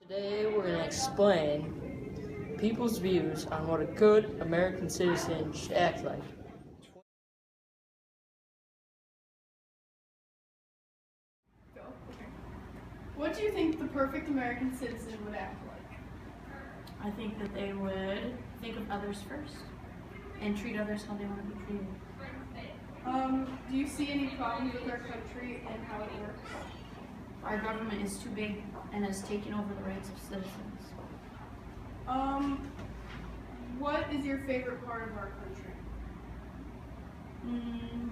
Today we're going to explain people's views on what a good American citizen should act like. Go. Okay. What do you think the perfect American citizen would act like? I think that they would think of others first and treat others how they want to be treated. Do you see any problems with our country and how it works? Our government is too big and has taken over the rights of citizens. What is your favorite part of our country?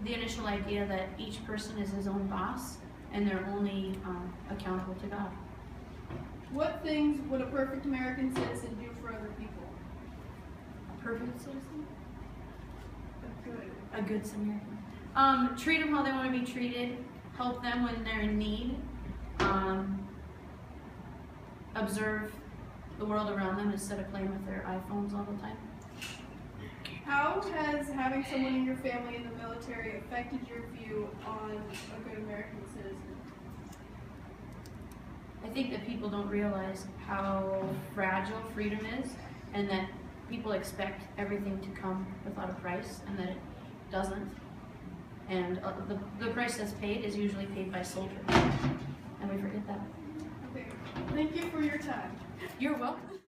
The initial idea that each person is his own boss and they're only accountable to God. What things would a perfect American citizen do for other people? A perfect citizen? Good. A good Samaritan. Treat them how they want to be treated, help them when they're in need, observe the world around them instead of playing with their iPhones all the time. How has having someone in your family in the military affected your view on a good American citizen? I think that people don't realize how fragile freedom is and that people expect everything to come without a price and that it doesn't. And the price that's paid is usually paid by soldiers. And we forget that. Okay. Thank you for your time. You're welcome.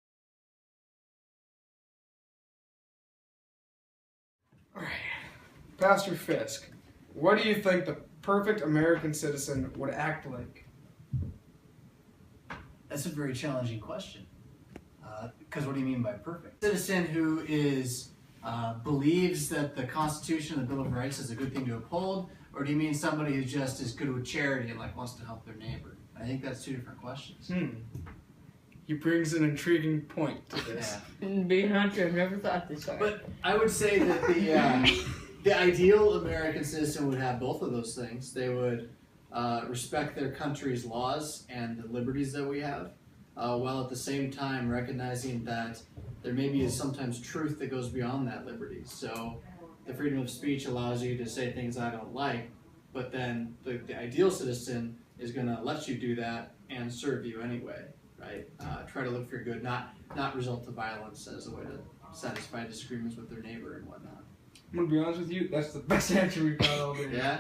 All right. Pastor Fisk, what do you think the perfect American citizen would act like? That's a very challenging question. Because what do you mean by perfect? A citizen who is believes that the Constitution and the Bill of Rights is a good thing to uphold, or do you mean somebody who just is good with charity and like wants to help their neighbor? I think that's two different questions. He brings an intriguing point to this. Yeah. Being Hunter, I've never thought this far. But I would say that the ideal American citizen would have both of those things. They would respect their country's laws and the liberties that we have, while at the same time recognizing that there maybe is sometimes truth that goes beyond that liberty. So the freedom of speech allows you to say things I don't like, but then the ideal citizen is going to let you do that and serve you anyway, right? Try to look for your good, not result to violence as a way to satisfy disagreements with their neighbor and whatnot. I'm going to be honest with you, that's the best answer we've got all day. Yeah?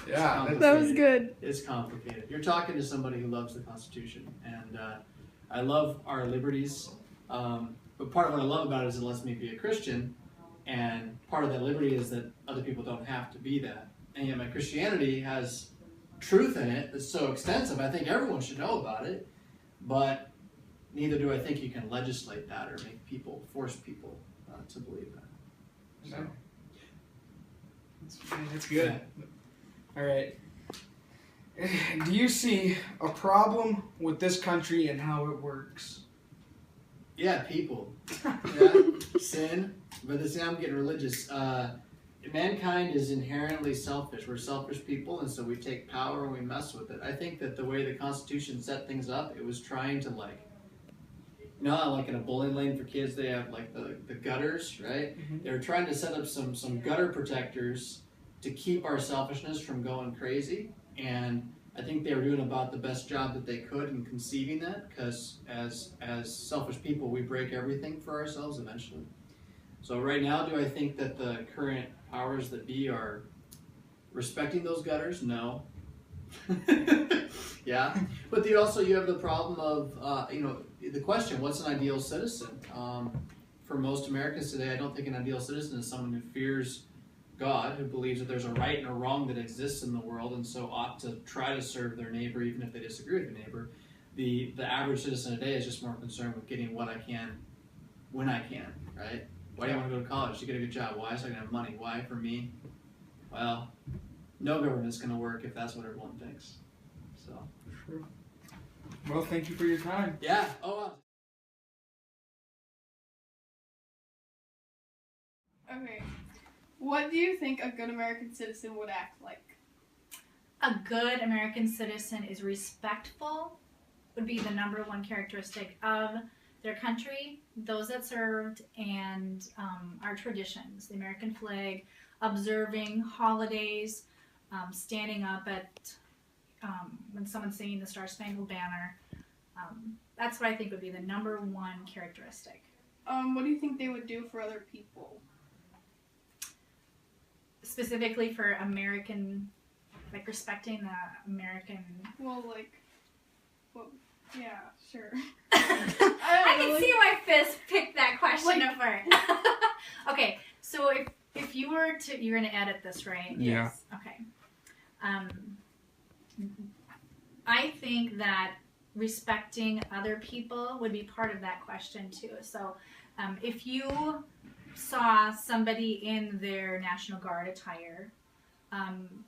Yeah. That was good. It's complicated. You're talking to somebody who loves the Constitution, and I love our liberties. But part of what I love about it is it lets me be a Christian, and part of that liberty is that other people don't have to be that. And yet my Christianity has truth in it that's so extensive, I think everyone should know about it, but neither do I think you can legislate that or make people, force people to believe that. So. That's good. All right. Do you see a problem with this country and how it works? Yeah, people. Yeah, sin. But this, I'm getting religious. Mankind is inherently selfish. We're selfish people, and so we take power and we mess with it. I think that the way the Constitution set things up, it was trying to like in a bowling lane for kids, they have like the gutters, right? Mm-hmm. They were trying to set up some gutter protectors to keep our selfishness from going crazy, and I think they were doing about the best job that they could in conceiving that, because as selfish people, we break everything for ourselves eventually. So right now, do I think that the current powers that be are respecting those gutters? No. Yeah, but you have the problem of the question: what's an ideal citizen? For most Americans today, I don't think an ideal citizen is someone who fears God, who believes that there's a right and a wrong that exists in the world, and so ought to try to serve their neighbor even if they disagree with their neighbor. The average citizen today is just more concerned with getting what I can when I can, right? Why do you want to go to college? To get a good job. Why? So I can have money. Why? For me? Well, no government's going to work if that's what everyone thinks. So. Sure. Well, thank you for your time. Yeah. Oh, wow. Okay. What do you think a good American citizen would act like? A good American citizen is respectful, would be the number one characteristic of their country, those that served, and our traditions, the American flag, observing holidays, standing up at when someone's singing the Star Spangled Banner, That's what I think would be the number one characteristic. What do you think they would do for other people? Specifically for American, like respecting the American. Well, yeah, sure. I can like- see why Fizz picked that question Like- over. Okay, so if you were to, you're gonna edit this, right? Yeah. Yes. Okay. I think that respecting other people would be part of that question too. So, if you saw somebody in their National Guard attire,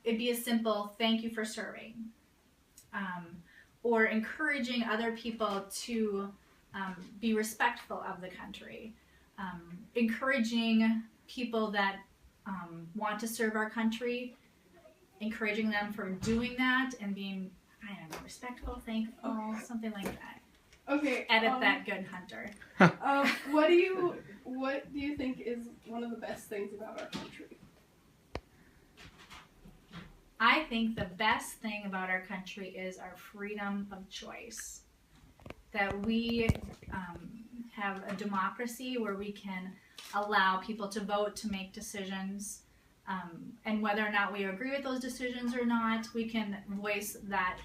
it'd be a simple "thank you for serving," or encouraging other people to be respectful of the country, encouraging people that want to serve our country, encouraging them for doing that and being, I don't know, respectful, thankful, something like that. Okay. Edit that, good Hunter. What do you think is one of the best things about our country? I think the best thing about our country is our freedom of choice. That we have a democracy where we can allow people to vote, to make decisions, and whether or not we agree with those decisions or not, we can voice that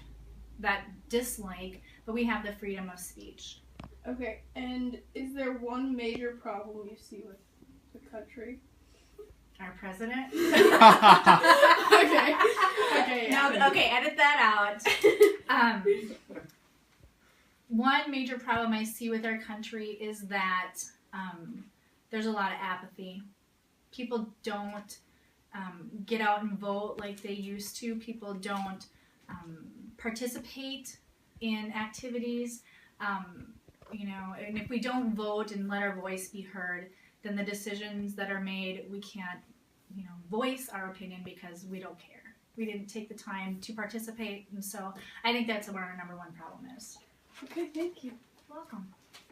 dislike, but we have the freedom of speech. Okay, and is there one major problem you see with the country? Our president. Okay. Okay. No, Yeah. okay, edit that out. One major problem I see with our country is that there's a lot of apathy. People don't get out and vote like they used to. People don't participate in activities. And if we don't vote and let our voice be heard, then the decisions that are made, we can't, voice our opinion because we don't care. We didn't take the time to participate, and so I think that's where our number one problem is. Okay, thank you. Welcome.